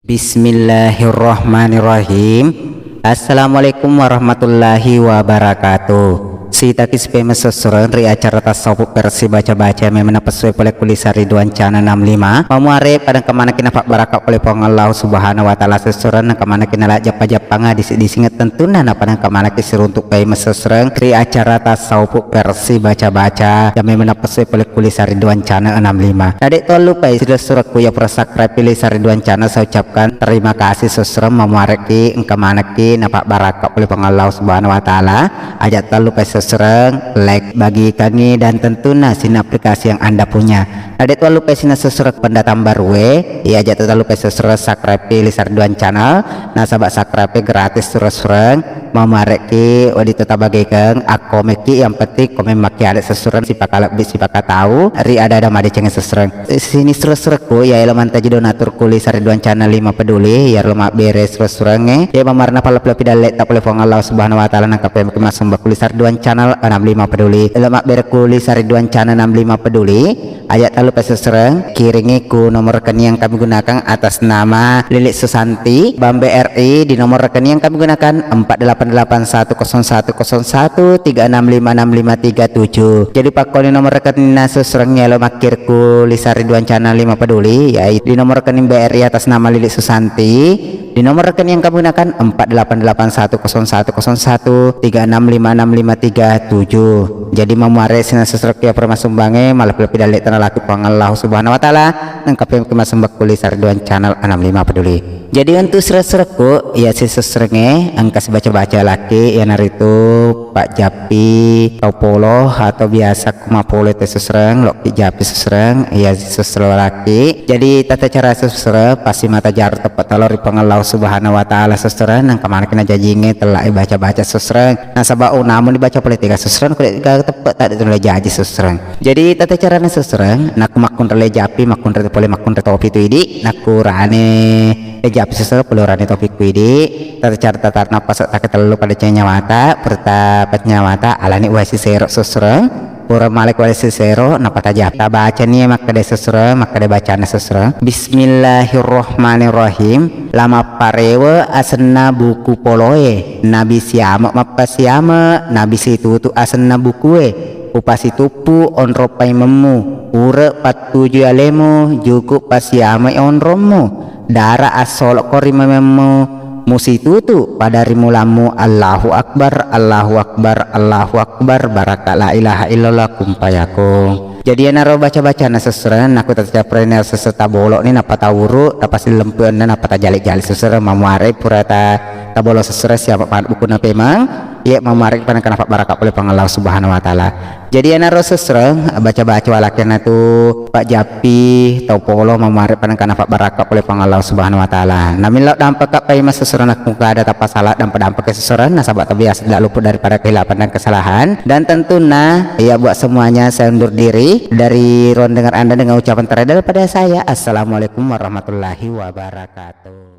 Bismillahirrahmanirrahim. Assalamualaikum warahmatullahi wabarakatuh. Sita kispe mesosoran ri acara tasawuf versi baca-baca memang pesue oleh kulisar Ridwan Chana 65 mamuare pada kemana kina pak barakat oleh pong Allah subhanahu wa ta'ala sesoran kemana kina la japa-japanga disinget tentuna na pada kemana kisir untuk kai mesosoran ri acara tasawuf versi baca-baca yang memang pesue oleh kulisar Ridwan Chana 65. Adik tuan lupa sudah suratku ya subscribe kulisar Ridwan Chana. Saya ucapkan terima kasih sesoran mamuare ki kemana ki na pak barakat oleh pong Allah subhanahu wa ta'ala. Ajak tuan lupa seserang like bagi kami dan tentunya sin aplikasi yang anda punya. Ada tuan lupa sin seserang pendatang baru ya aja tuan lupa seserang subscribe Lisar Ridwan channel nasabak subscribe gratis seserang mau mareki wadi tetap bagikan aku meki yang penting komen maki ada seserang si pakalak bisi pakal tahu ri ada madi cengen seserang sini seserangku ya elemen taji donatur Lisar Ridwan channel 5 peduli ya lemak beres seserang ya mamarna pala pidalek tak boleh pong Allah subhanahu wa ta'ala nangkap mas sembah Lisar Ridwan channel 65 peduli lemak berkuli Lisar Ridwan channel 65 peduli ayat lalu peseserang kiringi ku nomor rekening yang kami gunakan atas nama Lilik Susanti Bambe RI di nomor rekening yang kami gunakan 48810113656537. Jadi pakoni nomor rekening seserangnya lo makirku Lisar Ridwan channel 5 peduli yaitu di nomor rekening BRI atas nama Lilik Susanti di nomor rekening yang kami gunakan 48810113656537. Jadi memuare sinar seserang ya permasumbange malah lebih dalek tanah laki Allah subhanahu wa ta'ala nangkap kemas sembah Lisar Ridwan channel 65 peduli. Jadi untuk seserku ya si seserenge angkas baca-baca laki ya naritu Pak Japi Taupolo atau biasa kumapolo itu sesereng Loki Japi sesereng ya sesereng laki. Jadi tata cara sesereng pasti mata jar tepat talor di Allah subhanahu wa ta'ala sesereng nang kemana kena jajinge telah baca-baca sesereng nah sabau namun dibaca politika sesereng kulit tepat tak ditulis jaji sesereng. Jadi tata caranya sesereng nak makun rele Japi makun rele boleh makun rele topi itu idi naku rane Japi sesereng pelurane topi kuidi tata cara tatar napas tak terlalu pada nyawata pertapat nyawata alani wasi serok sesereng pura malik wasi sero napata Japi baca nih maka de sesereng maka de bacaan sesereng. Bismillahirrahmanirrahim. Lama parewe asena buku poloe nabi siama mapa siama nabi situtu asena bukue upasi tupu onropai memu ure patuju alemu juku pasiama onromu dara asol korima memu musitutu pada rimulamu Allahu Akbar Allahu Akbar Allahu Akbar baraka la ilaha illallah kumpayakung. Jadi naro baca-baca na seserang aku tetap pernah seserta bolok ni napa tawuru napa silempeun na napa tajalik-jalik seserang mamuare purata tabolo seserang siapa pan buku na pemang ya mamuare pada kenapa barakat oleh Allah subhanahu wa ta'ala. Jadi naro seserang baca-baca walakena tu Pak Japi Taupolo mamuare pada kenapa barakat oleh Allah subhanahu wa ta'ala. Namin lo dampak kapai mas seserang aku ada tapa salah dampak ke seserang nah sahabat biasa tidak luput daripada kehilapan dan kesalahan dan tentunya ya buat semuanya saya undur diri dari ruang dengar Anda dengan ucapan terakhir daripada saya. Assalamualaikum warahmatullahi wabarakatuh.